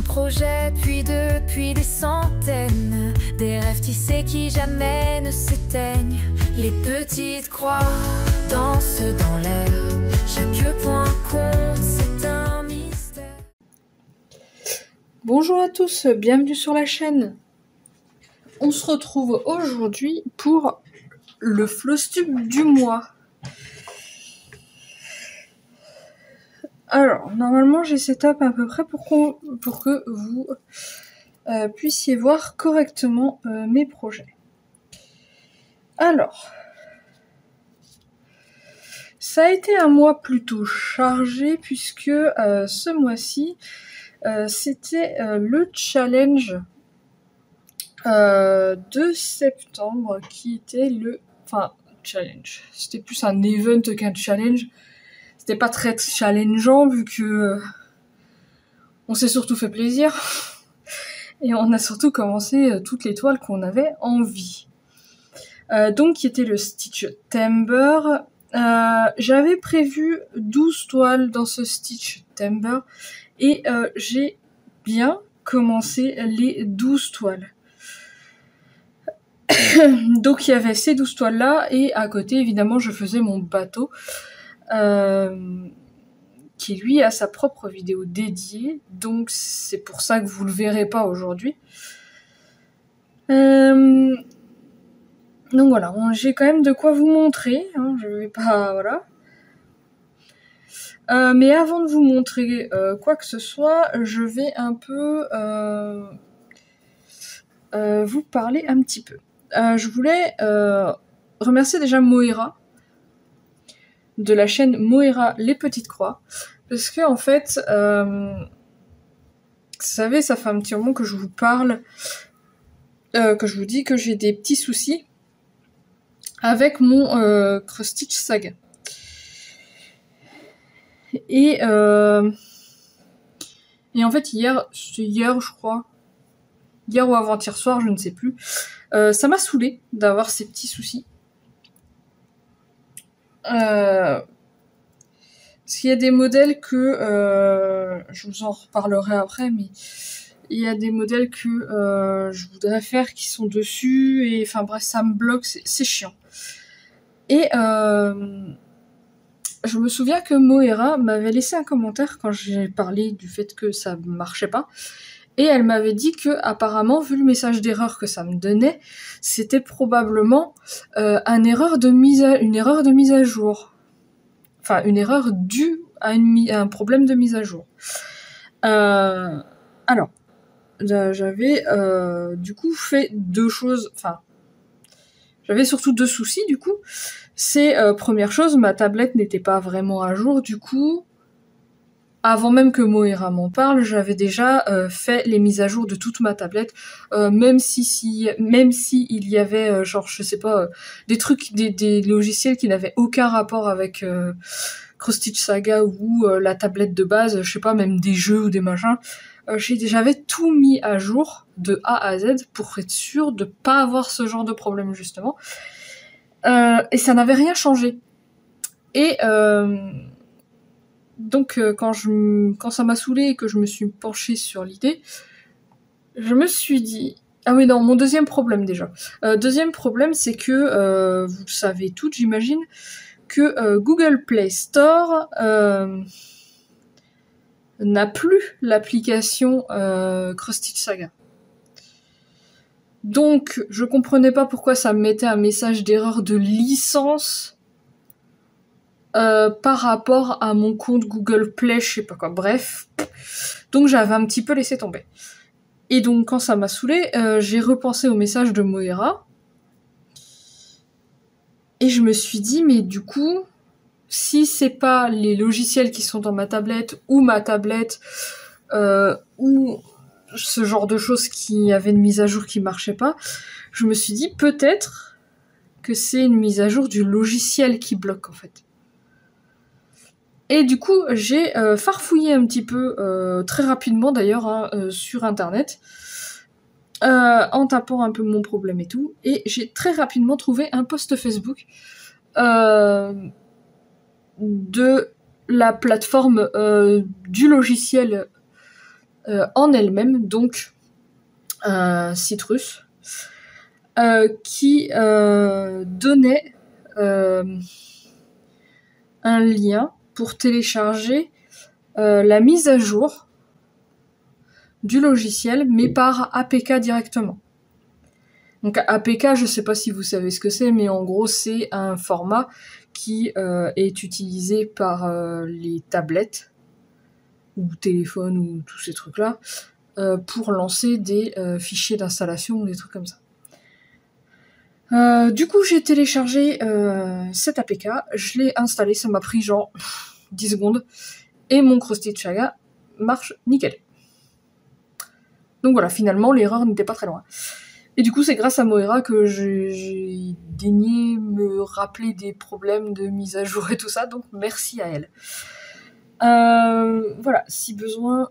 Un projet, puis deux, puis des centaines. Des rêves tissés qui jamais ne s'éteignent. Les petites croix dansent dans l'air. Chaque point compte, c'est un mystère. Bonjour à tous, bienvenue sur la chaîne. On se retrouve aujourd'hui pour le Flostube du mois. Alors, normalement j'ai setup à peu près pour que vous puissiez voir correctement mes projets. Alors, ça a été un mois plutôt chargé puisque ce mois-ci, c'était le challenge de septembre qui était challenge. C'était plus un event qu'un challenge. C'était pas très challengeant vu que on s'est surtout fait plaisir et on a surtout commencé toutes les toiles qu'on avait envie. Donc qui était le Stitch-Tember. J'avais prévu 12 toiles dans ce Stitch-Tember et j'ai bien commencé les 12 toiles. Donc il y avait ces 12 toiles là et à côté évidemment je faisais mon bateau qui lui a sa propre vidéo dédiée, donc c'est pour ça que vous le verrez pas aujourd'hui. Donc voilà, j'ai quand même de quoi vous montrer, hein, je vais pas... voilà. Mais avant de vous montrer quoi que ce soit, je vais un peu vous parler un petit peu. Je voulais remercier déjà Moira, de la chaîne Moira Les Petites Croix, parce que en fait, vous savez, ça fait un petit moment que je vous parle, que je vous dis que j'ai des petits soucis avec mon Cross Stitch Saga. Et en fait hier je crois, hier ou avant-hier soir, je ne sais plus, ça m'a saoulée d'avoir ces petits soucis. Parce qu'il y a des modèles que je vous en reparlerai après, mais il y a des modèles que je voudrais faire qui sont dessus et enfin bref, ça me bloque, c'est chiant. Et je me souviens que Moira m'avait laissé un commentaire quand j'ai parlé du fait que ça marchait pas. Et elle m'avait dit que, apparemment, vu le message d'erreur que ça me donnait, c'était probablement une erreur de mise à jour. Enfin, une erreur due à un problème de mise à jour. Alors, j'avais du coup fait deux choses. Enfin, j'avais surtout deux soucis du coup. C'est première chose, ma tablette n'était pas vraiment à jour. Du coup, avant même que Moira m'en parle, j'avais déjà fait les mises à jour de toute ma tablette, même si il y avait genre je sais pas des trucs, des logiciels qui n'avaient aucun rapport avec Cross Stitch Saga ou la tablette de base, je sais pas, même des jeux ou des machins. J'avais tout mis à jour de A à Z pour être sûre de pas avoir ce genre de problème justement. Et ça n'avait rien changé. Et donc quand ça m'a saoulée et que je me suis penchée sur l'idée, je me suis dit... Ah oui, non, mon deuxième problème déjà. Deuxième problème, c'est que, vous le savez toutes, j'imagine, que Google Play Store n'a plus l'application Cross Stitch Saga. Donc, je comprenais pas pourquoi ça me mettait un message d'erreur de licence par rapport à mon compte Google Play, je sais pas quoi, bref. Donc j'avais un petit peu laissé tomber. Et donc quand ça m'a saoulée, j'ai repensé au message de Moira. Et je me suis dit, mais du coup, si c'est pas les logiciels qui sont dans ma tablette, ou ma tablette, ou ce genre de choses qui avaient une mise à jour qui marchait pas, je me suis dit peut-être que c'est une mise à jour du logiciel qui bloque en fait. Et du coup, j'ai farfouillé un petit peu, très rapidement d'ailleurs, hein, sur internet, en tapant un peu mon problème et tout, et j'ai très rapidement trouvé un post Facebook de la plateforme du logiciel en elle-même, donc Citrus, qui donnait un lien pour télécharger la mise à jour du logiciel, mais par APK directement. Donc APK, je sais pas si vous savez ce que c'est, mais en gros c'est un format qui est utilisé par les tablettes ou téléphones ou tous ces trucs-là pour lancer des fichiers d'installation ou des trucs comme ça. Du coup, j'ai téléchargé cet APK, je l'ai installé, ça m'a pris genre 10 secondes, et mon Cross-Stitch Saga marche nickel. Donc voilà, finalement, l'erreur n'était pas très loin. Et du coup, c'est grâce à Moira que j'ai daigné me rappeler des problèmes de mise à jour et tout ça, donc merci à elle. Voilà, si besoin,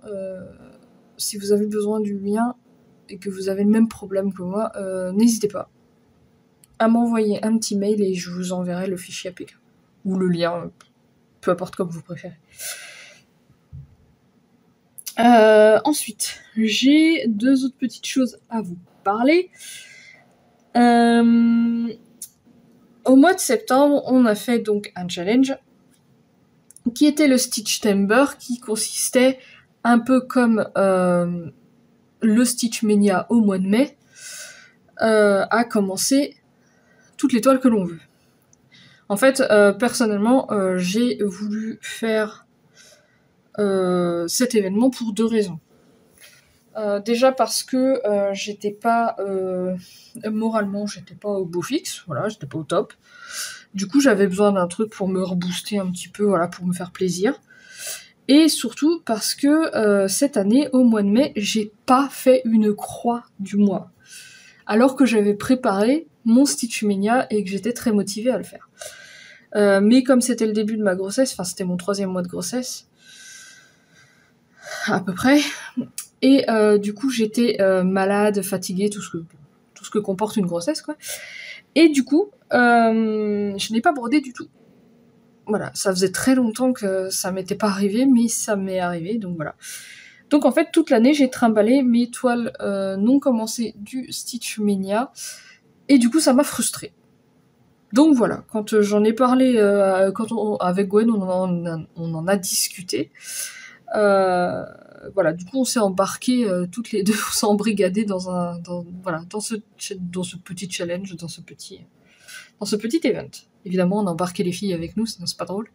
si vous avez besoin du lien et que vous avez le même problème que moi, n'hésitez pas à m'envoyer un petit mail et je vous enverrai le fichier APK. Ou le lien, peu importe comme vous préférez. Ensuite, j'ai 2 autres petites choses à vous parler. Au mois de septembre, on a fait donc un challenge qui était le Stitchtember, qui consistait un peu comme le Stitchmania au mois de mai, à commencer toutes les toiles que l'on veut. En fait, personnellement, j'ai voulu faire cet événement pour 2 raisons. Déjà parce que j'étais pas moralement, j'étais pas au beau fixe, voilà, j'étais pas au top. Du coup, j'avais besoin d'un truc pour me rebooster un petit peu, voilà, pour me faire plaisir. Et surtout parce que cette année, au mois de mai, j'ai pas fait une croix du mois. Alors que j'avais préparé mon Stitchmania et que j'étais très motivée à le faire. Mais comme c'était le début de ma grossesse, enfin c'était mon 3e mois de grossesse, à peu près, et du coup j'étais malade, fatiguée, tout ce que comporte une grossesse, quoi. Et du coup, je n'ai pas brodé du tout. Voilà, ça faisait très longtemps que ça m'était pas arrivé, mais ça m'est arrivé, donc voilà. Donc en fait, toute l'année, j'ai trimballé mes toiles non commencées du Stitchmania, et du coup, ça m'a frustrée. Donc voilà, quand j'en ai parlé avec Gwen, on en a discuté. Voilà, du coup, on s'est embarqués toutes les deux, on s'est embrigadés dans ce petit challenge, dans ce petit event. Évidemment, on a embarqué les filles avec nous, sinon c'est pas drôle.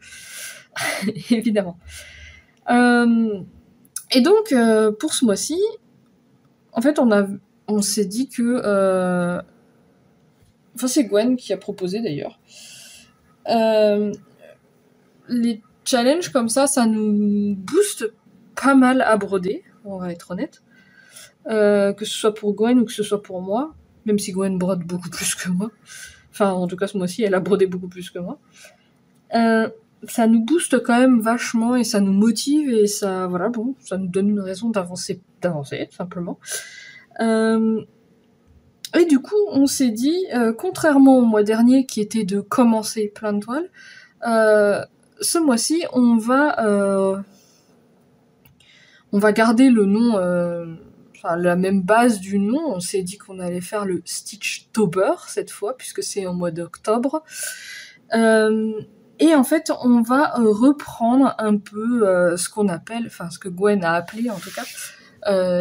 Évidemment. Et donc, pour ce mois-ci, en fait, on s'est dit que... Enfin, c'est Gwen qui a proposé, d'ailleurs. Les challenges comme ça nous booste pas mal à broder, on va être honnête. Que ce soit pour Gwen ou que ce soit pour moi, même si Gwen brode beaucoup plus que moi. Enfin, en tout cas, ce mois-ci, elle a brodé beaucoup plus que moi. Ça nous booste quand même vachement et ça nous motive et ça, voilà, bon, ça nous donne une raison d'avancer, tout simplement. Et du coup, on s'est dit, contrairement au mois dernier qui était de commencer plein de toiles, ce mois-ci, on va garder le nom, la même base du nom. On s'est dit qu'on allait faire le Stitchtober cette fois, puisque c'est au mois d'octobre. Et en fait, on va reprendre un peu ce qu'on appelle, enfin ce que Gwen a appelé en tout cas,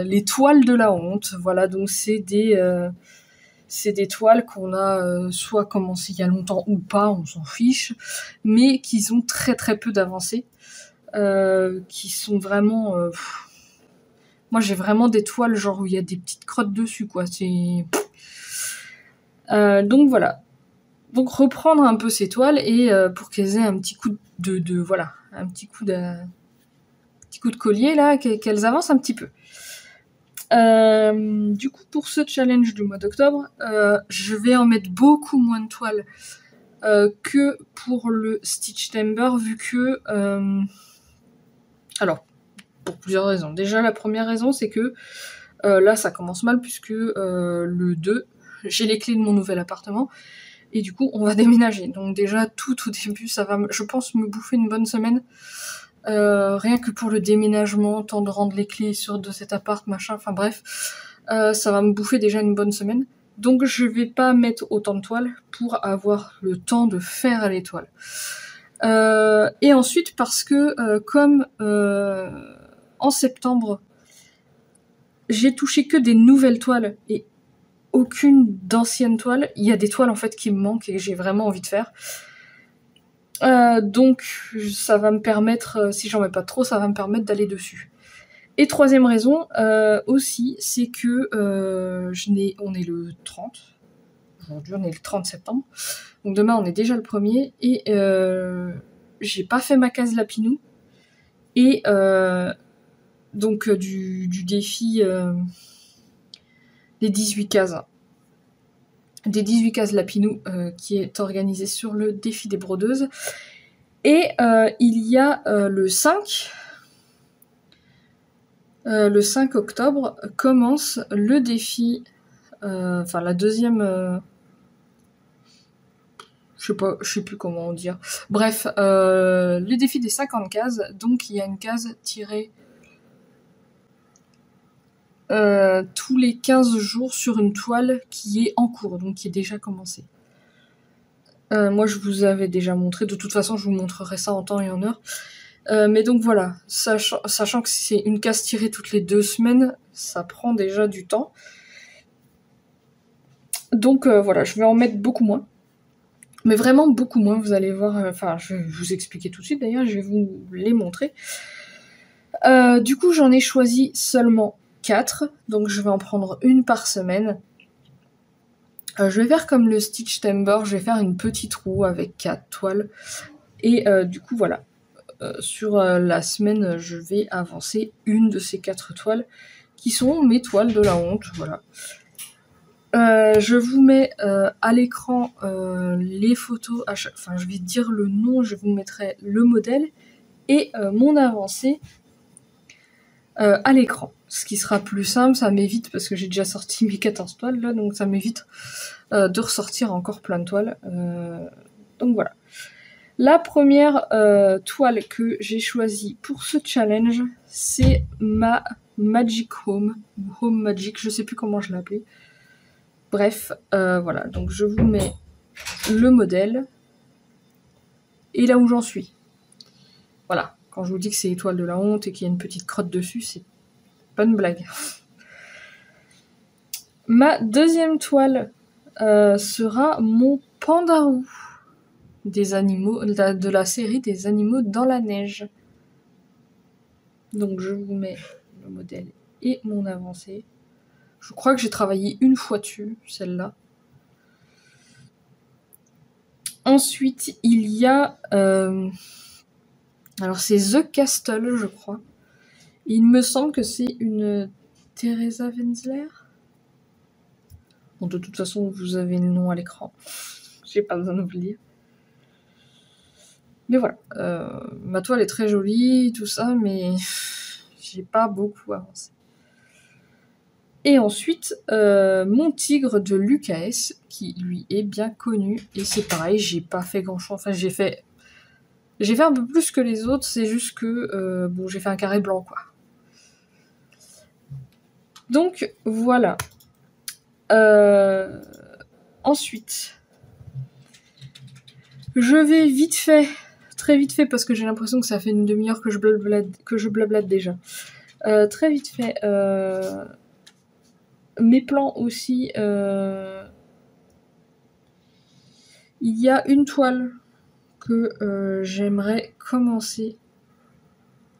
les toiles de la honte. Voilà, donc c'est des toiles qu'on a soit commencé il y a longtemps ou pas, on s'en fiche, mais qui ont très très peu d'avancée, qui sont vraiment... Moi j'ai vraiment des toiles genre où il y a des petites crottes dessus, quoi. Donc voilà. Donc reprendre un peu ces toiles et pour qu'elles aient un petit coup un petit coup de collier là, qu'elles avancent un petit peu. Du coup, pour ce challenge du mois d'octobre, je vais en mettre beaucoup moins de toiles que pour le Stitchtember, vu que... Alors, pour plusieurs raisons. Déjà, la première raison, c'est que là, ça commence mal, puisque le 2, j'ai les clés de mon nouvel appartement, et du coup, on va déménager. Donc déjà, tout au début, ça va, je pense, me bouffer une bonne semaine Rien que pour le déménagement, temps de rendre les clés de cet appart, machin, enfin bref, ça va me bouffer déjà une bonne semaine. Donc je vais pas mettre autant de toiles pour avoir le temps de faire les toiles. Et ensuite parce que comme en septembre, j'ai touché que des nouvelles toiles et aucune d'anciennes toiles, il y a des toiles en fait qui me manquent et que j'ai vraiment envie de faire. Donc ça va me permettre, si j'en mets pas trop, ça va me permettre d'aller dessus. Et troisième raison aussi, c'est que on est le 30. Aujourd'hui on est le 30 septembre. Donc demain on est déjà le 1er et j'ai pas fait ma case Lapinou. Et donc du défi des 18 cases. Des 18 cases Lapinou qui est organisé sur le défi des brodeuses. Et il y a le 5 octobre commence le défi, enfin la deuxième, je sais plus comment dire. Bref, le défi des 50 cases, donc il y a une case tirée tous les 15 jours sur une toile qui est en cours, donc qui est déjà commencée. Moi je vous avais déjà montré, de toute façon je vous montrerai ça en temps et en heure. Mais donc voilà, sachant que c'est une case tirée toutes les 2 semaines, ça prend déjà du temps. Donc voilà, je vais en mettre beaucoup moins. Mais vraiment beaucoup moins, vous allez voir, enfin je vais vous expliquer tout de suite d'ailleurs, je vais vous les montrer. Du coup j'en ai choisi seulement 4, donc je vais en prendre une par semaine. Je vais faire comme le Stitch Timber, je vais faire une petite roue avec 4 toiles. Et du coup voilà, sur la semaine je vais avancer une de ces 4 toiles qui sont mes toiles de la honte, voilà. Je vous mets à l'écran les photos, enfin je vais dire le nom, je vous mettrai le modèle et mon avancée à l'écran. Ce qui sera plus simple, ça m'évite, parce que j'ai déjà sorti mes 14 toiles là, donc ça m'évite de ressortir encore plein de toiles. Donc voilà. La première toile que j'ai choisie pour ce challenge, c'est ma Magic Home, Home Magic, je sais plus comment je l'ai appelée. Bref, voilà, donc je vous mets le modèle et là où j'en suis. Voilà, quand je vous dis que c'est l'étoile de la honte et qu'il y a une petite crotte dessus, c'est pas une blague. Ma deuxième toile sera mon pandarou des animaux, de la série des animaux dans la neige. Donc je vous mets le modèle et mon avancée. Je crois que j'ai travaillé une fois dessus, celle-là. Ensuite, il y a... alors c'est The Castle, je crois. Il me semble que c'est une Teresa Wenzler. Bon, de toute façon, vous avez le nom à l'écran. J'ai pas besoin de vous le dire. Mais voilà, ma toile est très jolie, tout ça, mais j'ai pas beaucoup avancé. Et ensuite, mon tigre de Lucas, qui lui est bien connu. Et c'est pareil, j'ai pas fait grand chose. Enfin, j'ai fait un peu plus que les autres, c'est juste que bon, j'ai fait un carré blanc, quoi. Donc voilà. Ensuite, je vais vite fait, très vite fait, parce que j'ai l'impression que ça fait une demi-heure que je blablate déjà. Très vite fait. Mes plans aussi. Il y a une toile que j'aimerais commencer.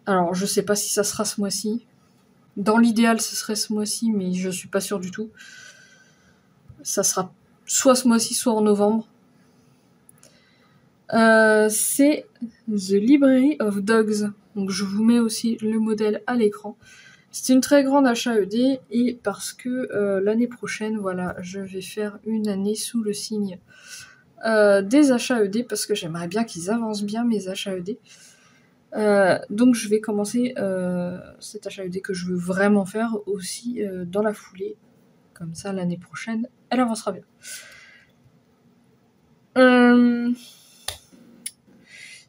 Alors, je sais pas si ça sera ce mois-ci. Dans l'idéal, ce serait ce mois-ci, mais je suis pas sûre du tout. Ça sera soit ce mois-ci, soit en novembre. C'est The Library of Dogs. Donc, je vous mets aussi le modèle à l'écran. C'est une très grande HAED et parce que l'année prochaine, voilà, je vais faire une année sous le signe des HAED parce que j'aimerais bien qu'ils avancent bien mes HAED. Donc je vais commencer cette HAED que je veux vraiment faire aussi dans la foulée. Comme ça, l'année prochaine, elle avancera bien.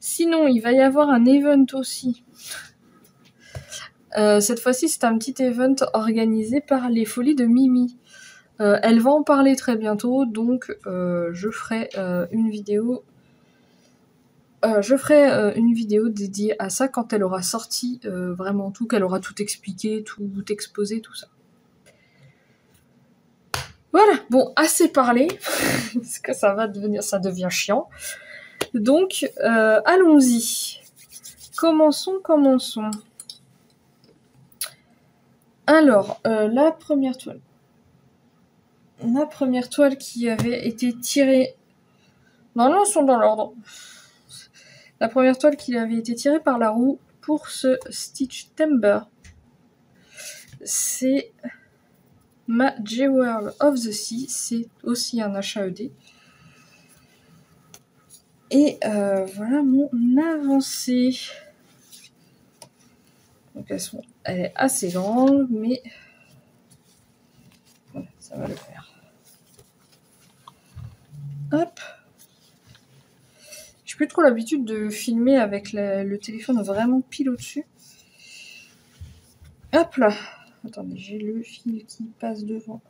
Sinon, il va y avoir un event aussi. Cette fois-ci, c'est un petit event organisé par les Folies de Mimi. Elle va en parler très bientôt, donc je ferai une vidéo. Une vidéo dédiée à ça quand elle aura sorti vraiment tout, qu'elle aura tout expliqué, tout exposé, tout ça. Voilà, bon, assez parlé, parce que ça devient chiant. Donc, allons-y. Commençons. Alors, la première toile. La première toile qui avait été tirée... Non, elles sont dans l'ordre. La première toile qui avait été tirée par la roue pour ce Stitch Timber, c'est ma Jewel of the Sea. C'est aussi un HAED. Et voilà mon avancée. Donc elle est assez grande, mais voilà, ça va le faire. Hop. J'ai plus trop l'habitude de filmer avec le téléphone vraiment pile au-dessus. Hop là. Attendez, j'ai le fil qui passe devant.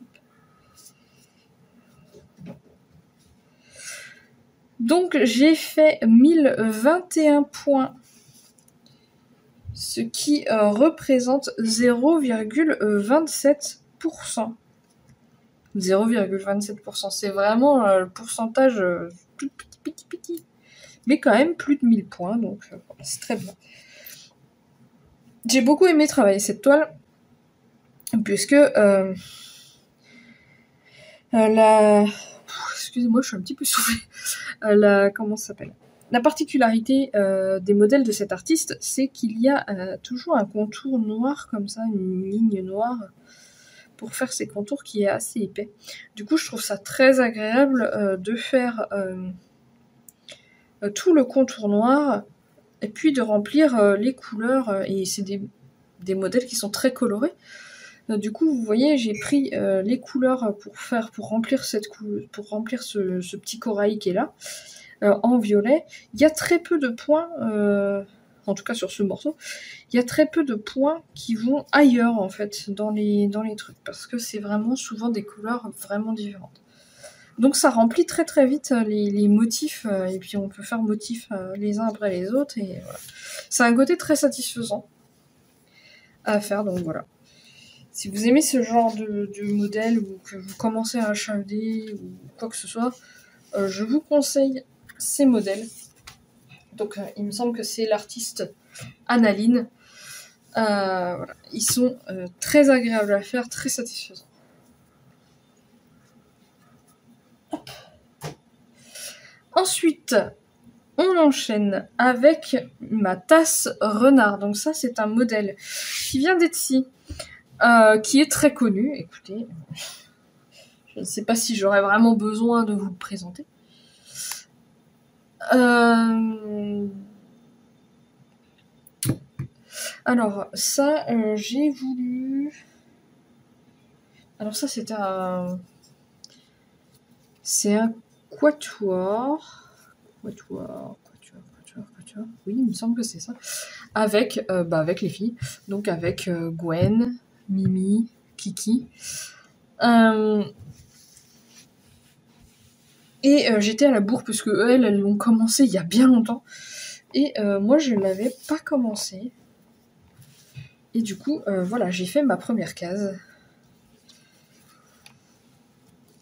Donc j'ai fait 1021 points. Ce qui représente 0,27%. 0,27%. C'est vraiment le pourcentage tout petit. Mais quand même plus de 1000 points, donc c'est très bien. J'ai beaucoup aimé travailler cette toile, puisque excusez-moi, je suis un petit peu soufflée. Comment ça s'appelle ? La particularité des modèles de cet artiste, c'est qu'il y a toujours un contour noir comme ça, une ligne noire pour faire ces contours qui est assez épais. Du coup, je trouve ça très agréable de faire tout le contour noir et puis de remplir les couleurs. Et c'est des modèles qui sont très colorés. Du coup, vous voyez, j'ai pris les couleurs pour remplir ce petit corail qui est là. En violet, il y a très peu de points, en tout cas sur ce morceau, il y a très peu de points qui vont ailleurs en fait dans les trucs, parce que c'est vraiment souvent des couleurs vraiment différentes. Donc ça remplit très très vite les motifs, et puis on peut faire motifs les uns après les autres, et voilà. C'est un côté très satisfaisant à faire, donc voilà. Si vous aimez ce genre de modèle, ou que vous commencez à HAED, ou quoi que ce soit, je vous conseille ces modèles. Donc il me semble que c'est l'artiste Analine. Voilà. Ils sont très agréables à faire, très satisfaisants. Hop. Ensuite, on enchaîne avec ma tasse renard. Donc ça, c'est un modèle qui vient d'Etsy, qui est très connu. Écoutez, je ne sais pas si j'aurais vraiment besoin de vous le présenter. Alors ça, j'ai voulu... Alors ça, c'est un quatuor. Quatuor. Oui, il me semble que c'est ça. Avec les filles. Donc avec Gwen, Mimi, Kiki. Et j'étais à la bourre parce que elles l'ont commencé il y a bien longtemps. Et moi, je ne l'avais pas commencé. Et du coup, voilà, j'ai fait ma première case.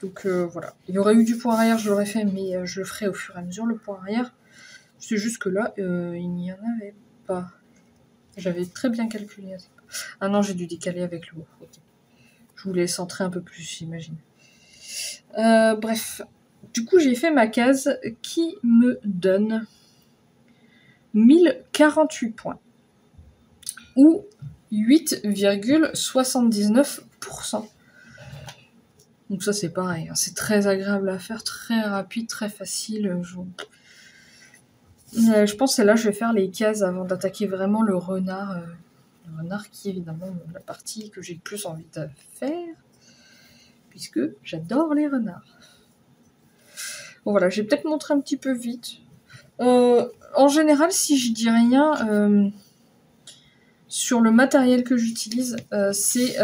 Donc voilà. Il y aurait eu du point arrière, je l'aurais fait, mais je le ferai au fur et à mesure, le point arrière. C'est juste que là, il n'y en avait pas. J'avais très bien calculé. Ah non, j'ai dû décaler avec le haut. Okay. Je voulais centrer un peu plus, j'imagine. Bref. Du coup, j'ai fait ma case qui me donne 1048 points. Ou 8,79%. Donc ça, c'est pareil. Hein. C'est très agréable à faire, très rapide, très facile. Je pense que là, je vais faire les cases avant d'attaquer vraiment le renard. Le renard qui est évidemment la partie que j'ai le plus envie de faire. Puisque j'adore les renards. Bon voilà, j'ai peut-être montré un petit peu vite. En général, si je dis rien sur le matériel que j'utilise, c'est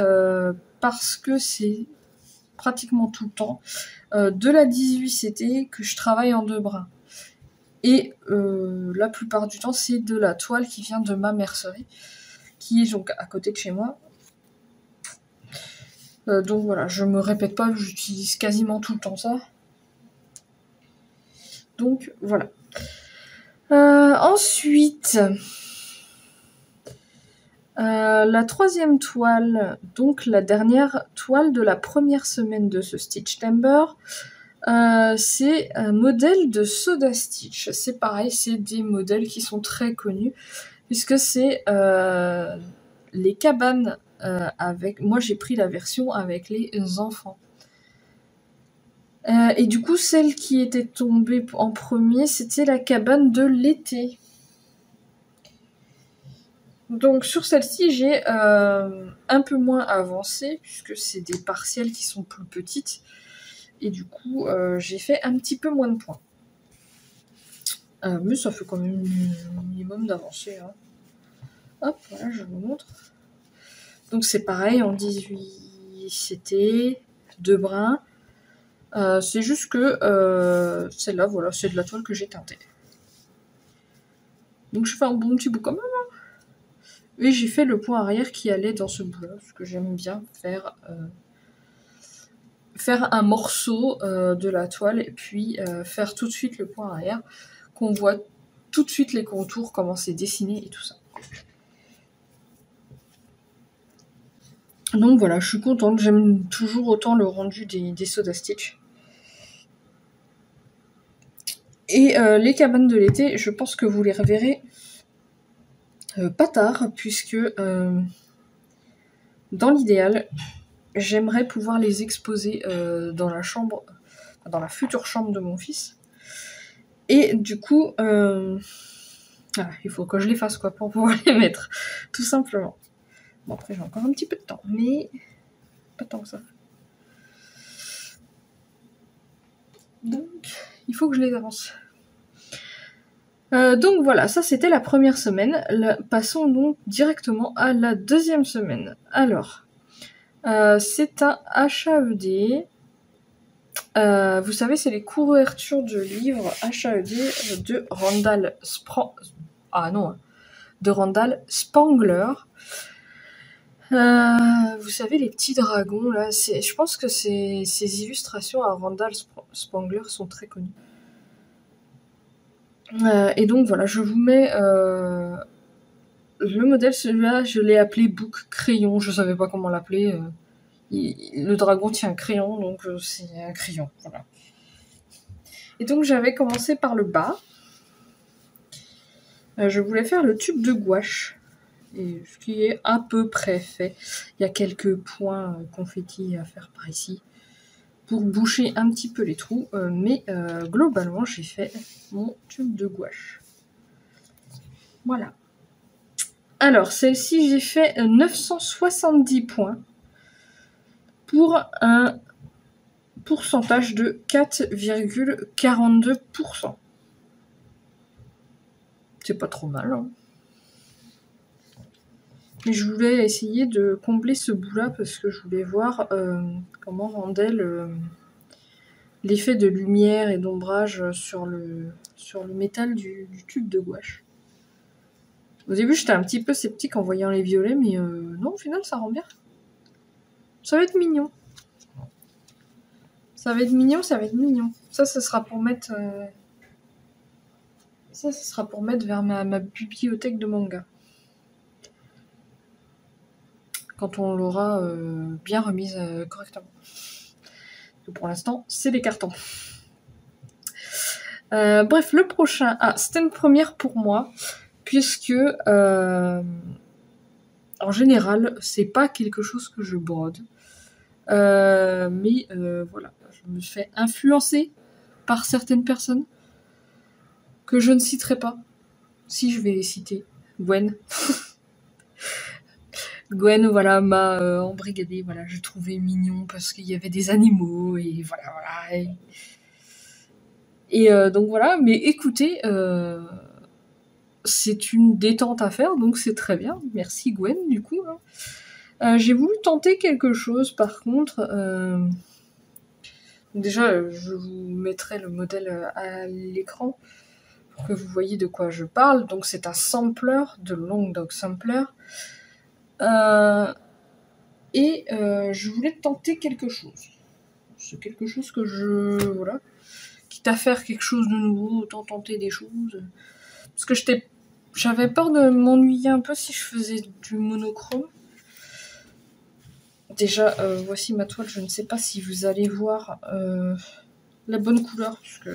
parce que c'est pratiquement tout le temps de la 18CT que je travaille en 2 brins. Et la plupart du temps, c'est de la toile qui vient de ma mercerie, qui est donc à côté de chez moi. Donc voilà, je me répète pas, j'utilise quasiment tout le temps ça. Donc voilà. Ensuite, la 3e toile, donc la dernière toile de la première semaine de ce Stitchtember, c'est un modèle de Soda Stitch. C'est pareil, c'est des modèles qui sont très connus, puisque c'est les cabanes avec... Moi j'ai pris la version avec les enfants. Et du coup, celle qui était tombée en premier, c'était la cabane de l'été. Donc sur celle-ci, j'ai un peu moins avancé, puisque c'est des partielles qui sont plus petites. Et du coup, j'ai fait un petit peu moins de points. Mais ça fait quand même un minimum d'avancée. Hein. Hop, voilà, je vous montre. Donc c'est pareil, en 18CT, 2 brins. C'est juste que celle-là, voilà, c'est de la toile que j'ai teintée. Donc je fais un bon petit bout quand même. Hein. Et j'ai fait le point arrière qui allait dans ce bout-là, parce que j'aime bien faire un morceau de la toile et puis faire tout de suite le point arrière, qu'on voit tout de suite les contours, comment c'est dessiné et tout ça. Donc voilà, je suis contente, j'aime toujours autant le rendu des Soda Stitch. Et les cabanes de l'été, je pense que vous les reverrez pas tard, puisque dans l'idéal, j'aimerais pouvoir les exposer dans la chambre, dans la future chambre de mon fils. Et du coup, il faut que je les fasse quoi pour pouvoir les mettre, tout simplement. Bon après j'ai encore un petit peu de temps, mais pas tant que ça. Donc il faut que je les avance. Donc voilà, ça c'était la première semaine. Passons donc directement à la 2e semaine. Alors, c'est un HAED. Vous savez, c'est les couvertures de livres HAED de Randall Spangler. Vous savez, les petits dragons, là, je pense que ces illustrations à Randall Spangler sont très connues. Et donc voilà, je vous mets le modèle, celui-là, je l'ai appelé Book Crayon, je savais pas comment l'appeler. Le dragon tient un crayon, donc c'est un crayon, voilà. Et donc j'avais commencé par le bas. Je voulais faire le tube de gouache, et ce qui est à peu près fait. Il y a quelques points confetti à faire par ici, pour boucher un petit peu les trous, mais globalement j'ai fait mon tube de gouache. Voilà. Alors celle-ci j'ai fait 970 points pour un pourcentage de 4,42%. C'est pas trop mal. Hein. Mais je voulais essayer de combler ce bout-là parce que je voulais voir comment rendait l'effet de lumière et d'ombrage sur le métal du tube de gouache. Au début, j'étais un petit peu sceptique en voyant les violets, mais non, au final, ça rend bien. Ça va être mignon. Ça va être mignon, ça va être mignon. Ça sera pour mettre... Ça sera pour mettre vers ma bibliothèque de manga. Quand on l'aura bien remise correctement. Pour l'instant, c'est des cartons. Bref, le prochain... Ah, c'était une première pour moi, puisque en général, c'est pas quelque chose que je brode. Mais voilà, je me fais influencer par certaines personnes que je ne citerai pas. Si je vais les citer. Gwen. Gwen, voilà, m'a embrigadé. Voilà, je trouvais mignon parce qu'il y avait des animaux et voilà. Et donc voilà, mais écoutez, c'est une détente à faire, donc c'est très bien. Merci Gwen, du coup. J'ai voulu tenter quelque chose, par contre. Déjà, je vous mettrai le modèle à l'écran pour que vous voyez de quoi je parle. Donc c'est un sampler, de Long Dog Sampler. Je voulais tenter quelque chose. C'est quelque chose que voilà. Quitte à faire quelque chose de nouveau, autant tenter des choses. Parce que j'avais peur de m'ennuyer un peu si je faisais du monochrome. Déjà, voici ma toile. Je ne sais pas si vous allez voir la bonne couleur, puisque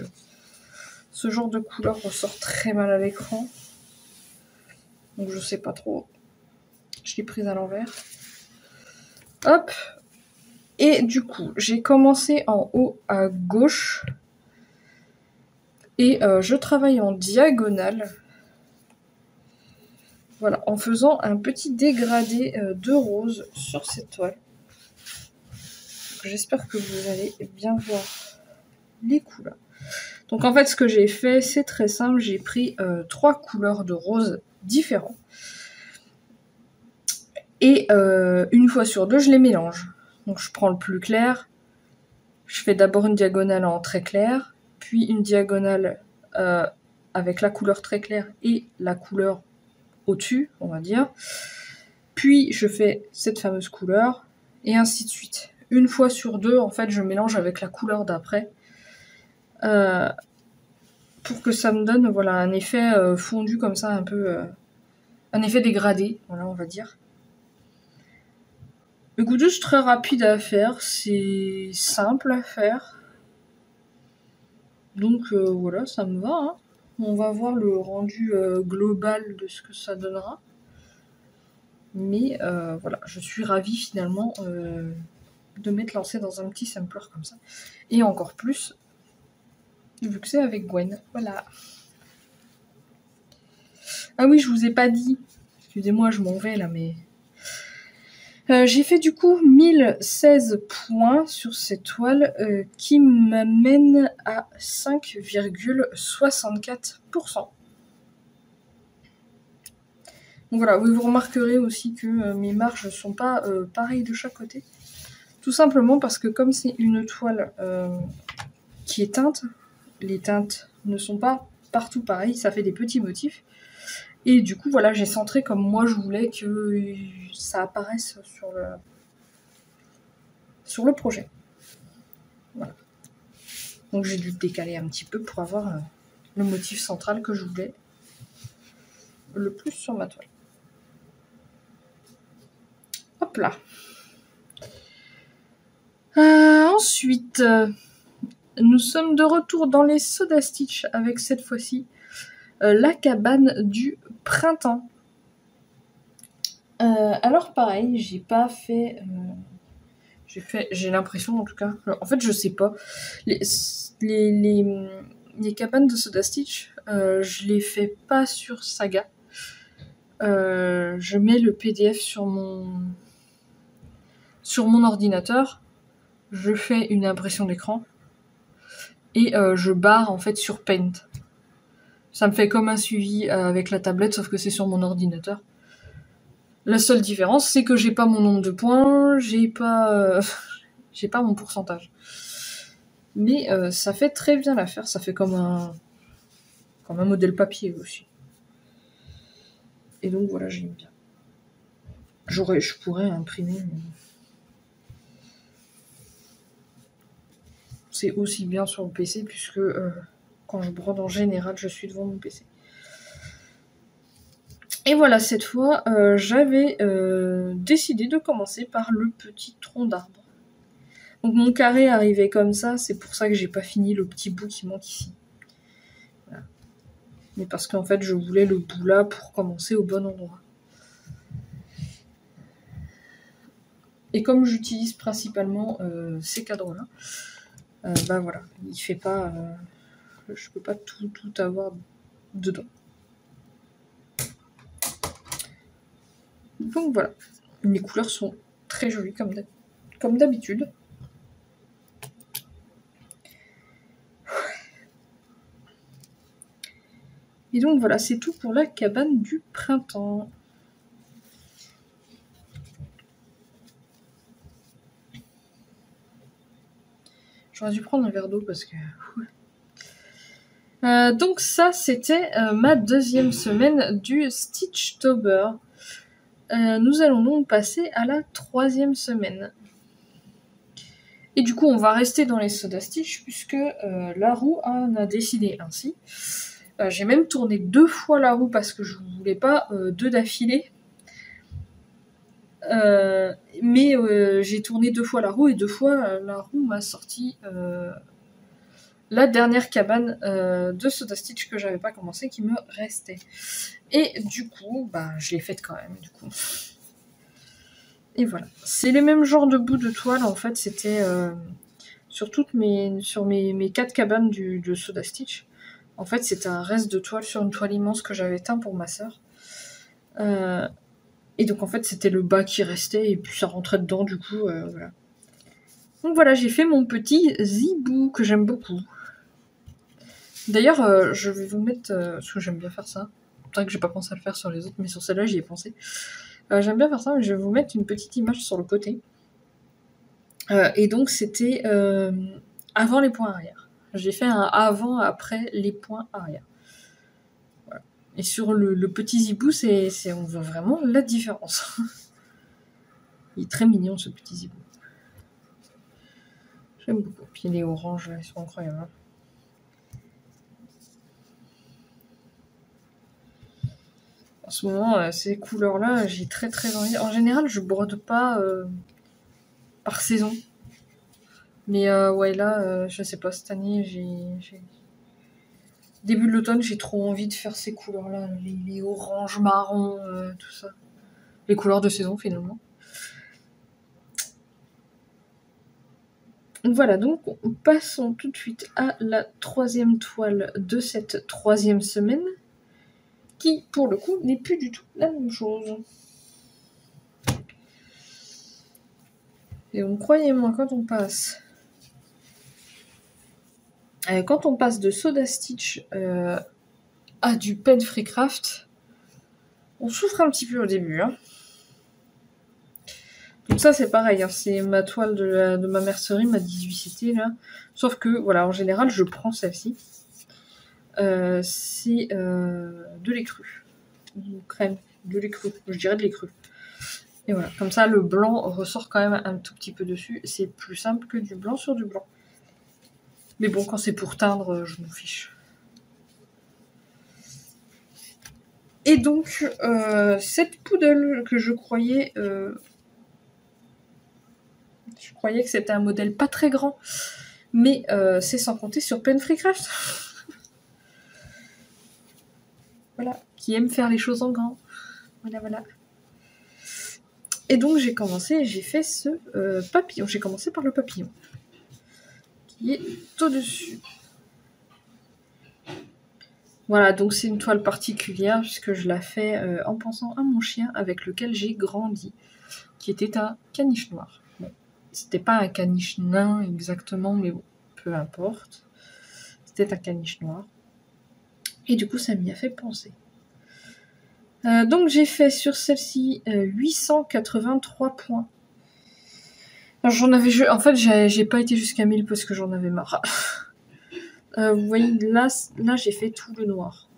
ce genre de couleur ressort très mal à l'écran. Donc je sais pas trop. Je l'ai prise à l'envers. Hop. Et du coup, j'ai commencé en haut à gauche. Et je travaille en diagonale. Voilà, en faisant un petit dégradé de rose sur cette toile. J'espère que vous allez bien voir les couleurs. Donc en fait, ce que j'ai fait, c'est très simple. J'ai pris 3 couleurs de rose différents. Et une fois sur deux, je les mélange. Donc je prends le plus clair. Je fais d'abord une diagonale en très clair. Puis une diagonale avec la couleur très claire et la couleur au-dessus, on va dire. Puis je fais cette fameuse couleur. Et ainsi de suite. Une fois sur deux, en fait, je mélange avec la couleur d'après. Pour que ça me donne voilà, un effet fondu comme ça, un peu... un effet dégradé, voilà, on va dire. Le coup c'est très rapide à faire, c'est simple à faire. Donc voilà, ça me va. Hein. On va voir le rendu global de ce que ça donnera. Mais voilà, je suis ravie finalement de m'être lancée dans un petit sampler comme ça. Et encore plus, vu que c'est avec Gwen. Voilà. Ah oui, je vous ai pas dit. Excusez-moi, je m'en vais là, mais... j'ai fait du coup 1016 points sur cette toile qui m'amène à 5,64%. Donc voilà, oui, vous remarquerez aussi que mes marges ne sont pas pareilles de chaque côté. Tout simplement parce que comme c'est une toile qui est teinte, les teintes ne sont pas partout pareilles, ça fait des petits motifs. Et du coup, voilà, j'ai centré comme moi je voulais que ça apparaisse sur le projet. Voilà. Donc j'ai dû décaler un petit peu pour avoir le motif central que je voulais le plus sur ma toile. Hop là. Ensuite, nous sommes de retour dans les Soda Stitch avec cette fois-ci la cabane du printemps. Alors pareil, j'ai pas fait... j'ai l'impression en tout cas... En fait, je sais pas. Les cabanes de Soda Stitch, je les fais pas sur Saga. Je mets le PDF sur mon ordinateur. Je fais une impression d'écran. Et je barre en fait sur Paint. Ça me fait comme un suivi avec la tablette, sauf que c'est sur mon ordinateur. La seule différence, c'est que j'ai pas mon nombre de points, j'ai pas mon pourcentage. Mais ça fait très bien l'affaire, ça fait comme un modèle papier aussi. Et donc voilà, j'aime bien. Je pourrais imprimer. Mais... c'est aussi bien sur le PC, puisque quand je brode en général, je suis devant mon PC. Et voilà, cette fois, j'avais décidé de commencer par le petit tronc d'arbre. Donc mon carré arrivait comme ça, c'est pour ça que j'ai pas fini le petit bout qui manque ici. Voilà. Mais parce qu'en fait, je voulais le bout là pour commencer au bon endroit. Et comme j'utilise principalement ces cadres-là, bah voilà, il fait pas... je peux pas tout avoir dedans. Donc voilà, les couleurs sont très jolies comme d'habitude. Et donc voilà, c'est tout pour la cabane du printemps. J'aurais dû prendre un verre d'eau parce que... donc ça, c'était ma deuxième semaine du Stitchtober. Nous allons donc passer à la troisième semaine. Et du coup, on va rester dans les Soda Stitch puisque la roue en a décidé ainsi. J'ai même tourné 2 fois la roue parce que je ne voulais pas 2 d'affilée. Mais j'ai tourné 2 fois la roue et 2 fois la roue m'a sorti la dernière cabane de Soda Stitch que j'avais pas commencé qui me restait. Et du coup, bah, je l'ai faite quand même, du coup. Et voilà. C'est les mêmes genres de bouts de toile, en fait, c'était sur mes 4 cabanes de Soda Stitch. En fait, c'était un reste de toile sur une toile immense que j'avais teint pour ma sœur. Et donc, en fait, c'était le bas qui restait et puis ça rentrait dedans, du coup, voilà. Donc voilà, j'ai fait mon petit zibou que j'aime beaucoup. D'ailleurs, je vais vous mettre, parce que j'aime bien faire ça. C'est vrai que j'ai pas pensé à le faire sur les autres, mais sur celle-là, j'y ai pensé. J'aime bien faire ça, mais je vais vous mettre une petite image sur le côté. Et donc, c'était avant les points arrière. J'ai fait un avant, après les points arrière. Voilà. Et sur le petit zibou, on voit vraiment la différence. Il est très mignon, ce petit zibou. J'aime beaucoup. Puis les oranges, là, ils sont incroyables. Hein. En ce moment, ces couleurs-là, j'ai très très envie. En général, je brode pas par saison. Mais ouais, là, je sais pas, cette année, début de l'automne, j'ai trop envie de faire ces couleurs-là. Les oranges, marrons, tout ça. Les couleurs de saison, finalement. Voilà, donc passons tout de suite à la troisième toile de cette troisième semaine, qui, pour le coup, n'est plus du tout la même chose. Et donc, croyez-moi, quand on passe de Soda Stitch à du Pen Free Craft, on souffre un petit peu au début. Hein. Donc ça, c'est pareil, hein, c'est ma toile de ma mercerie, ma 18CT, là. Sauf que, voilà, en général, je prends celle-ci. C'est de l'écru. Crème, de l'écru, je dirais de l'écru. Et voilà, comme ça, le blanc ressort quand même un tout petit peu dessus. C'est plus simple que du blanc sur du blanc. Mais bon, quand c'est pour teindre, je m'en fiche. Et donc, cette poodle que je croyais que c'était un modèle pas très grand, mais c'est sans compter sur Pen Free Craft. Voilà, qui aime faire les choses en grand. Voilà, voilà. Et donc j'ai fait ce papillon. J'ai commencé par le papillon, qui est au-dessus. Voilà, donc c'est une toile particulière, puisque je la fais en pensant à mon chien avec lequel j'ai grandi, qui était un caniche noir. Bon, c'était pas un caniche nain exactement, mais bon, peu importe. C'était un caniche noir. Et du coup, ça m'y a fait penser. Donc j'ai fait sur celle-ci 883 points. Alors, en fait, j'ai pas été jusqu'à 1000 parce que j'en avais marre. Vous voyez, là j'ai fait tout le noir.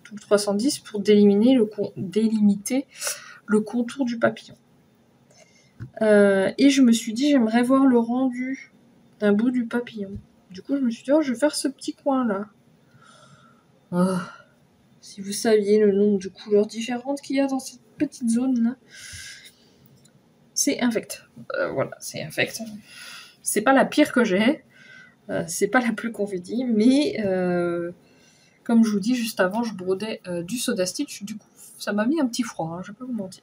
Tout le 310 pour délimiter le contour du papillon. Et je me suis dit, j'aimerais voir le rendu d'un bout du papillon. Du coup, je me suis dit, oh, je vais faire ce petit coin-là. Oh. Si vous saviez le nombre de couleurs différentes qu'il y a dans cette petite zone-là. C'est infect. Voilà, c'est infect. C'est pas la pire que j'ai. C'est pas la plus convédie, mais comme je vous dis juste avant, je brodais du Soda Stitch. Du coup, ça m'a mis un petit froid, hein, je vais pas vous mentir.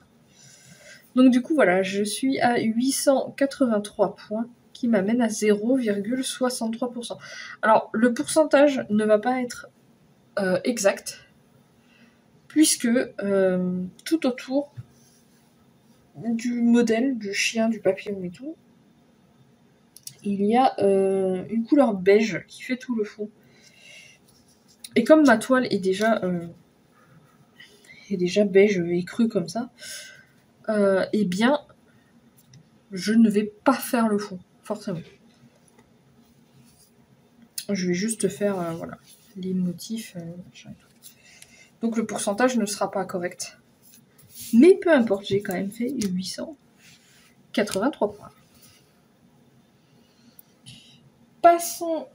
Donc du coup, voilà, je suis à 883 points, qui m'amène à 0,63%. Alors, le pourcentage ne va pas être exact, puisque tout autour du modèle, du chien, du papillon et tout, il y a une couleur beige qui fait tout le fond. Et comme ma toile est déjà et déjà beige et cru comme ça, eh bien, je ne vais pas faire le fond, forcément. Je vais juste faire, voilà, les motifs, machin et tout. Donc le pourcentage ne sera pas correct. Mais peu importe, j'ai quand même fait 883 points. Passons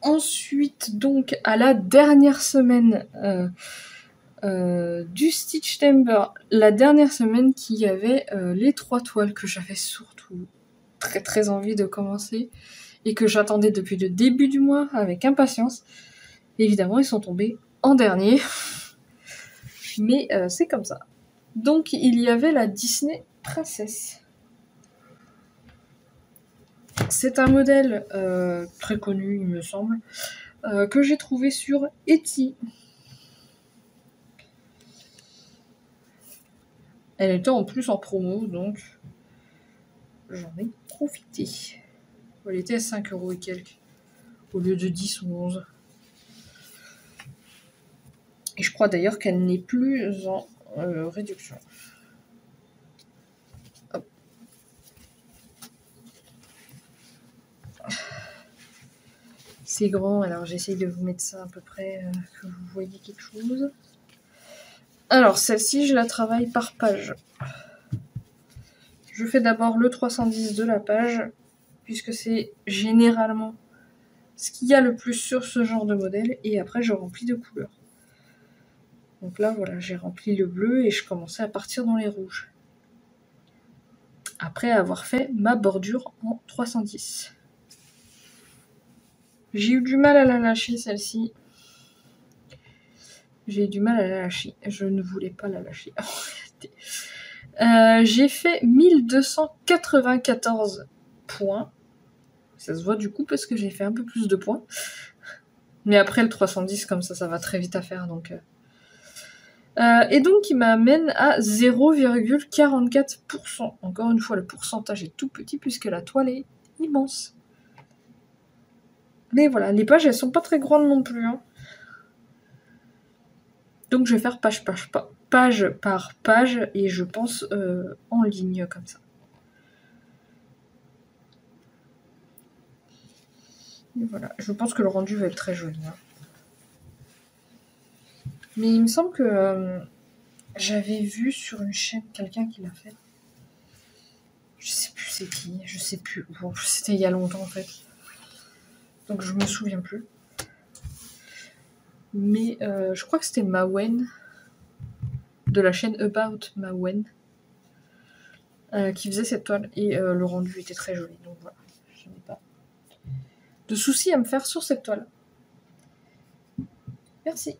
ensuite donc à la dernière semaine du Stitchtember. La dernière semaine qui avait les 3 toiles que j'avais surtout très très envie de commencer et que j'attendais depuis le début du mois avec impatience. Évidemment, ils sont tombés en dernier. Mais c'est comme ça. Donc il y avait la Disney Princess. C'est un modèle très connu, il me semble, que j'ai trouvé sur Etsy. Elle était en plus en promo, donc j'en ai profité. Elle était à 5 € et quelques, au lieu de 10 ou 11. Et je crois d'ailleurs qu'elle n'est plus en réduction. Hop. C'est grand, alors j'essaye de vous mettre ça à peu près, que vous voyez quelque chose. Alors celle-ci, je la travaille par page. Je fais d'abord le 310 de la page, puisque c'est généralement ce qu'il y a le plus sur ce genre de modèle, et après je remplis de couleurs. Donc là, voilà, j'ai rempli le bleu et je commençais à partir dans les rouges. Après avoir fait ma bordure en 310. J'ai eu du mal à la lâcher, celle-ci. J'ai eu du mal à la lâcher. Je ne voulais pas la lâcher, en réalité. J'ai fait 1294 points. Ça se voit du coup parce que j'ai fait un peu plus de points. Mais après le 310, comme ça va très vite à faire. Donc, et donc il m'amène à 0,44%. Encore une fois, le pourcentage est tout petit puisque la toile est immense. Mais voilà, les pages elles sont pas très grandes non plus. Hein. Donc je vais faire page par page et je pense en ligne comme ça. Et voilà, je pense que le rendu va être très joli. Hein. Mais il me semble que j'avais vu sur une chaîne quelqu'un qui l'a fait. Je sais plus c'est qui, je sais plus. Bon, c'était il y a longtemps en fait. Donc je me souviens plus. Mais je crois que c'était Mawen, de la chaîne About Mawen, qui faisait cette toile. Et le rendu était très joli. Donc voilà, je n'ai pas de soucis à me faire sur cette toile. Merci.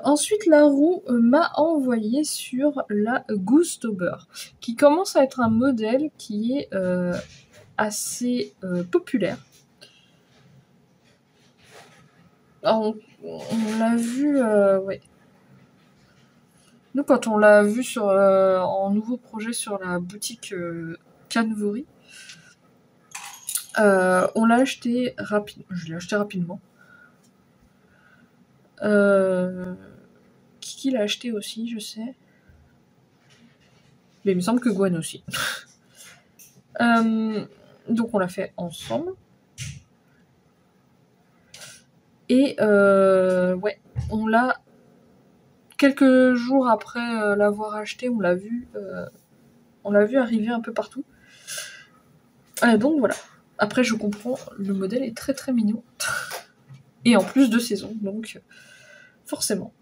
Ensuite, la roue m'a envoyé sur la Goosetober, qui commence à être un modèle qui est assez populaire. Alors, on l'a vu, ouais. Nous, quand on l'a vu en nouveau projet sur la boutique Canvouri, on l'a acheté rapidement. Je l'ai acheté rapidement. Qui l'a acheté aussi, je sais. Mais il me semble que Gwen aussi. Donc on l'a fait ensemble. Et ouais, on l'a... Quelques jours après l'avoir acheté, on l'a vu arriver un peu partout. Donc voilà. Après, je comprends, le modèle est très très mignon. Et en plus de saison, donc forcément.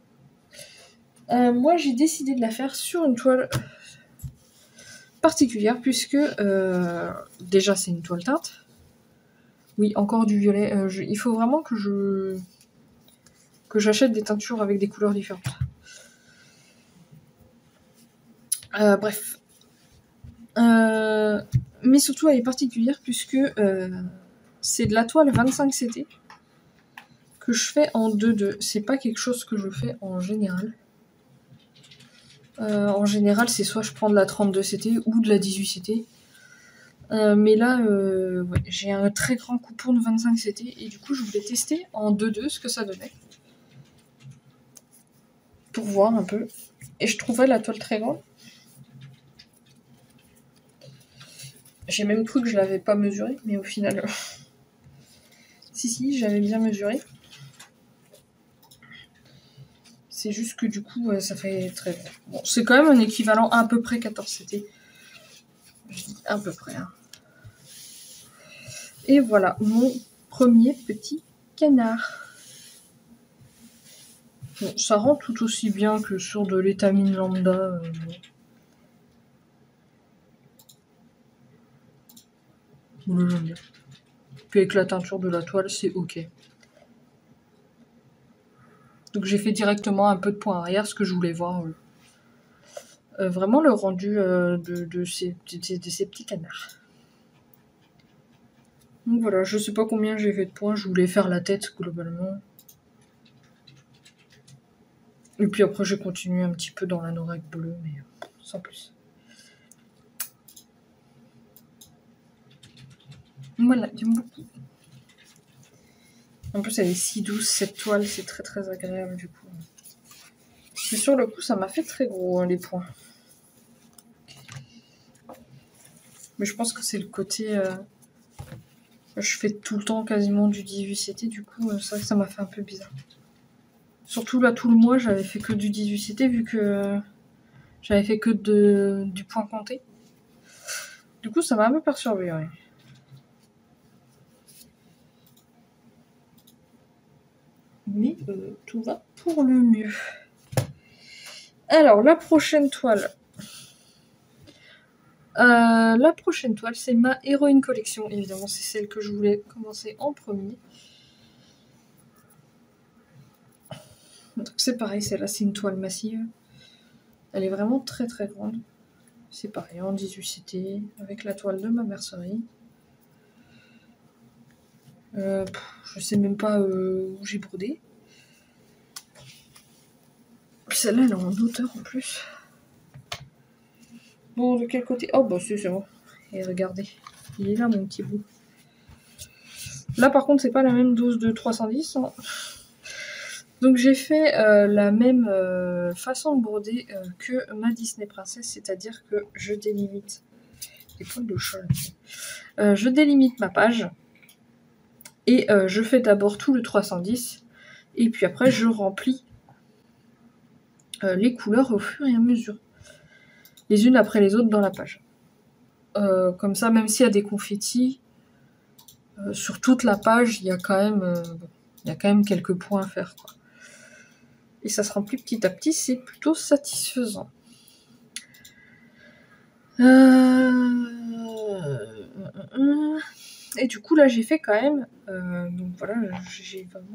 Moi, j'ai décidé de la faire sur une toile particulière, puisque déjà, c'est une toile teinte. Oui, encore du violet. Il faut vraiment que j'achète des teintures avec des couleurs différentes. Bref. Mais surtout, elle est particulière, puisque c'est de la toile 25 CT que je fais en 2-2. C'est pas quelque chose que je fais en général. En général, c'est soit je prends de la 32 CT ou de la 18 CT. Mais là, ouais, j'ai un très grand coupon de 25 CT et du coup, je voulais tester en 2-2 ce que ça donnait. Pour voir un peu. Et je trouvais la toile très grande. J'ai même cru que je l'avais pas mesurée, mais au final... si, j'avais bien mesuré. C'est juste que du coup, ça fait très grand. Bon, c'est quand même un équivalent à peu près 14 CT. Je dis à peu près. Hein. Et voilà, mon premier petit canard. Bon, ça rend tout aussi bien que sur de l'étamine lambda. Bon, j'aime bien. Puis avec la teinture de la toile, c'est ok. Donc j'ai fait directement un peu de point arrière, ce que je voulais voir. Vraiment le rendu de ces petits canards. Donc voilà, je sais pas combien j'ai fait de points, je voulais faire la tête globalement. Et puis après j'ai continué un petit peu dans la norac bleue, mais sans plus. Voilà, j'aime beaucoup. En plus elle est si douce cette toile, c'est très très agréable du coup. Mais sur le coup ça m'a fait très gros hein, les points. Mais je pense que c'est le côté... je fais tout le temps quasiment du 18 CT, du coup c'est vrai que ça m'a fait un peu bizarre. Surtout là tout le mois j'avais fait que du 18 CT vu que j'avais fait que du point compté. Du coup ça m'a un peu perturbé, ouais. Mais tout va pour le mieux. Alors la prochaine toile. C'est ma héroïne collection. Évidemment, c'est celle que je voulais commencer en premier. Donc c'est pareil, celle-là, c'est une toile massive. Elle est vraiment très très grande. C'est pareil, en 18 CT, avec la toile de ma mercerie. Je sais même pas où j'ai brodé. Celle-là, elle est en hauteur en plus. Bon, de quel côté? Oh, bah c'est bon. Et regardez, il est là mon petit bout. Là par contre c'est pas la même dose de 310. Hein. Donc j'ai fait la même façon de broder que ma Disney Princess, c'est-à-dire que je délimite les poils de chat. Je délimite ma page et je fais d'abord tout le 310 et puis après je remplis les couleurs au fur et à mesure, les unes après les autres dans la page. Comme ça, même s'il y a des confettis, sur toute la page, il y a quand même quelques points à faire, quoi. Et ça se remplit petit à petit, c'est plutôt satisfaisant. Et du coup, là, j'ai fait quand même... donc voilà,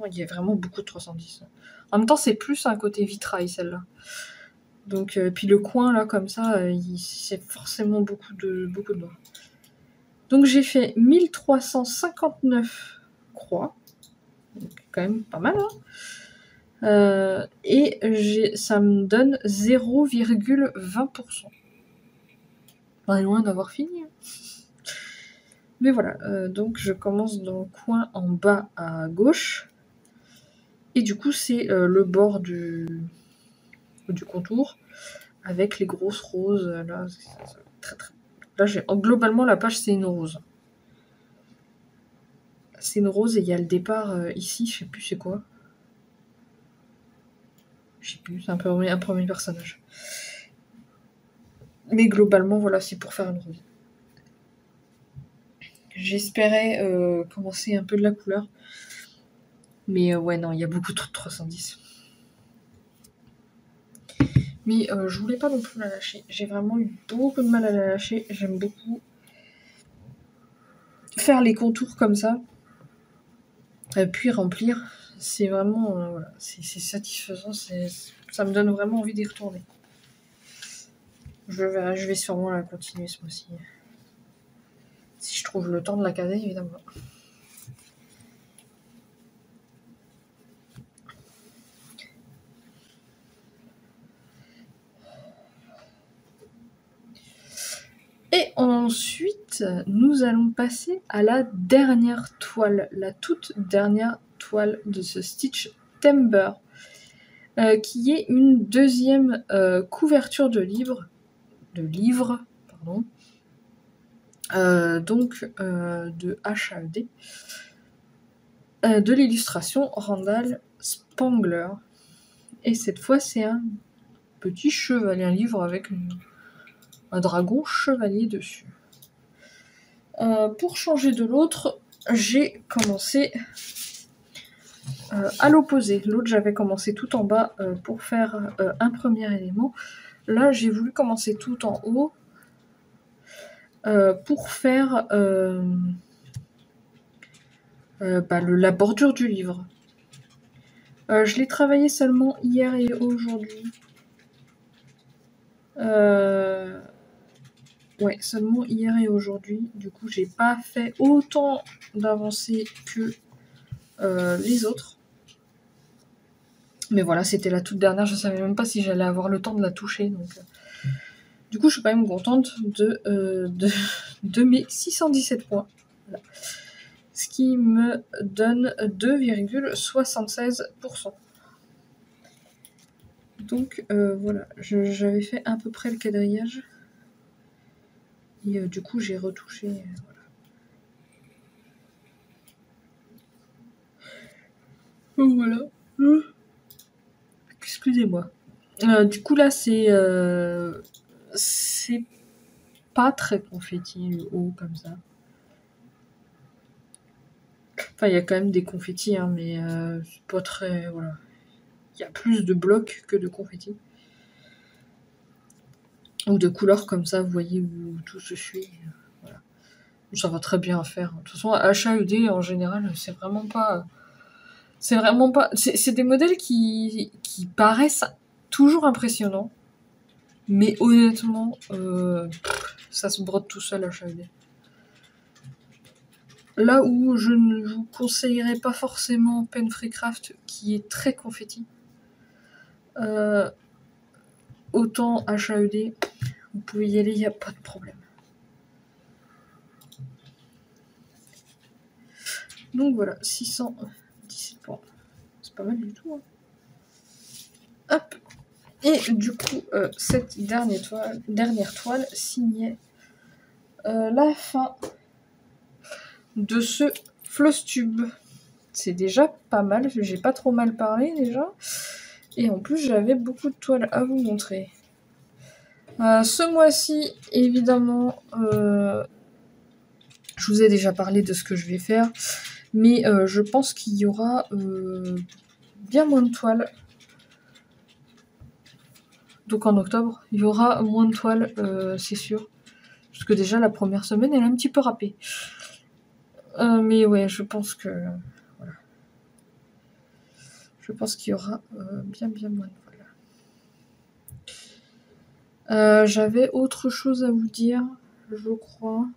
il y a vraiment beaucoup de 310. En même temps, c'est plus un côté vitrail, celle-là. Donc, puis le coin, là, comme ça, c'est forcément beaucoup de noir. Donc j'ai fait 1359 croix. Donc quand même pas mal, hein. Et ça me donne 0,20%. On est loin d'avoir fini. Mais voilà, donc je commence dans le coin en bas à gauche. Et du coup c'est le bord du contour avec les grosses roses. Là, très, très... Là globalement la page c'est une rose. C'est une rose et il y a le départ ici, je sais plus c'est quoi. Je sais plus, c'est un premier personnage. Mais globalement, voilà, c'est pour faire une rose. J'espérais commencer un peu de la couleur. Mais ouais, non, il y a beaucoup trop de 310. Mais je voulais pas non plus la lâcher. J'ai vraiment eu beaucoup de mal à la lâcher. J'aime beaucoup faire les contours comme ça. Puis remplir. C'est vraiment... voilà, c'est satisfaisant. Ça me donne vraiment envie d'y retourner. Je vais sûrement la continuer ce mois-ci. Si je trouve le temps de la caser, évidemment. Et ensuite, Ensuite, nous allons passer à la dernière toile, la toute dernière toile de ce Stitch Timber, qui est une deuxième couverture de livre, pardon, donc de HAED, de l'illustration Randall Spangler. Et cette fois, c'est un petit chevalier, un livre avec un dragon chevalier dessus. Pour changer de l'autre, j'ai commencé à l'opposé. L'autre, j'avais commencé tout en bas pour faire un premier élément. Là, j'ai voulu commencer tout en haut pour faire la bordure du livre. Je l'ai travaillé seulement hier et aujourd'hui. Ouais, seulement hier et aujourd'hui. Du coup, j'ai pas fait autant d'avancées que les autres. Mais voilà, c'était la toute dernière. Je savais même pas si j'allais avoir le temps de la toucher. Donc, du coup, je suis quand même contente de mes 617 points. Voilà. Ce qui me donne 2,76%. Donc, voilà. J'avais fait à peu près le quadrillage. Et du coup, j'ai retouché. Voilà. Voilà. Excusez-moi. Du coup, là, c'est pas très confetti, le haut, comme ça. Enfin, il y a quand même des confettis, hein, mais c'est pas très... Voilà. Il y a plus de blocs que de confettis. Ou de couleurs comme ça, vous voyez, où tout se suit. Voilà. Ça va très bien à faire. De toute façon, HAED, en général, c'est vraiment pas... C'est des modèles qui paraissent toujours impressionnants. Mais honnêtement, ça se brode tout seul, HAED. Là où je ne vous conseillerais pas forcément Pen Free Craft, qui est très confetti, autant HAED, vous pouvez y aller, il n'y a pas de problème. Donc voilà, 617 points. C'est pas mal du tout. Hein. Hop. Et du coup, cette dernière toile signait la fin de ce Flosstube. C'est déjà pas mal, j'ai pas trop mal parlé déjà. Et en plus, j'avais beaucoup de toiles à vous montrer. Ce mois-ci, évidemment, je vous ai déjà parlé de ce que je vais faire. Mais je pense qu'il y aura bien moins de toiles. Donc en octobre, il y aura moins de toiles, c'est sûr. Parce que déjà, la première semaine, elle est un petit peu râpée. Mais ouais, je pense que... Voilà. Je pense qu'il y aura bien moins de toiles. J'avais autre chose à vous dire, je crois.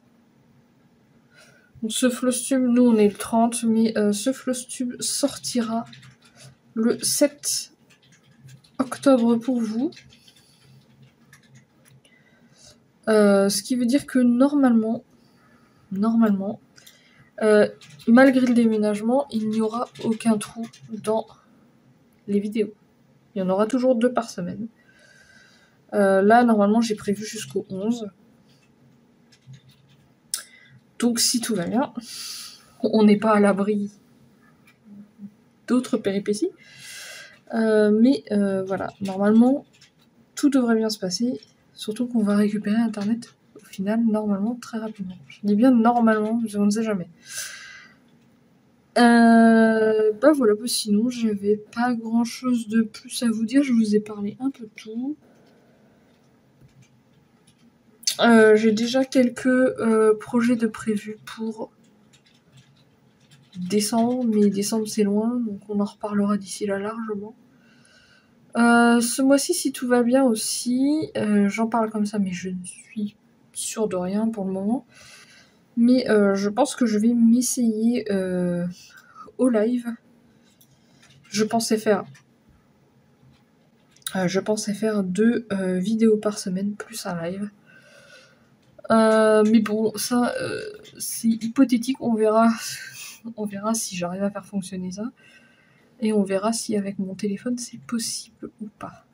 Donc ce Flosstube, nous on est le 30, mais ce Flosstube sortira le 7 octobre pour vous. Ce qui veut dire que normalement, malgré le déménagement, il n'y aura aucun trou dans les vidéos. Il y en aura toujours 2 par semaine. Là, normalement, j'ai prévu jusqu'au 11. Donc, si tout va bien, on n'est pas à l'abri d'autres péripéties. Mais voilà, normalement, tout devrait bien se passer. Surtout qu'on va récupérer Internet, au final, normalement, très rapidement. Je dis bien normalement, je ne sais jamais. Voilà, sinon, j'avais pas grand chose de plus à vous dire. Je vous ai parlé un peu de tout. J'ai déjà quelques projets de prévus pour décembre, mais décembre c'est loin, donc on en reparlera d'ici là largement. Ce mois-ci, si tout va bien aussi, j'en parle comme ça, mais je ne suis sûre de rien pour le moment. Mais je pense que je vais m'essayer au live. Je pensais faire 2 vidéos par semaine, plus un live. Mais bon, ça, c'est hypothétique, on verra. On verra si j'arrive à faire fonctionner ça. Et on verra si avec mon téléphone c'est possible ou pas.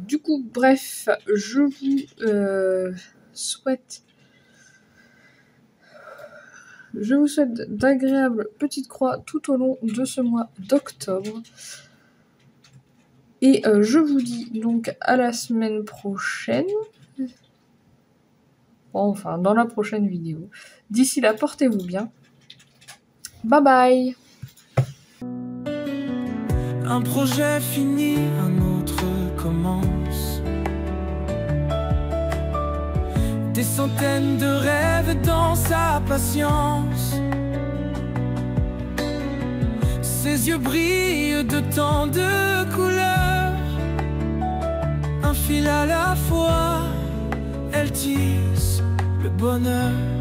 Du coup, bref, je vous souhaite d'agréables petites croix tout au long de ce mois d'octobre. Et je vous dis donc à la semaine prochaine. Bon, enfin, dans la prochaine vidéo. D'ici là, portez-vous bien. Bye bye. Un projet fini, un autre commence. Des centaines de rêves dans sa patience. Ses yeux brillent de tant de couleurs. Un fil à la fois, elle tisse le bonheur.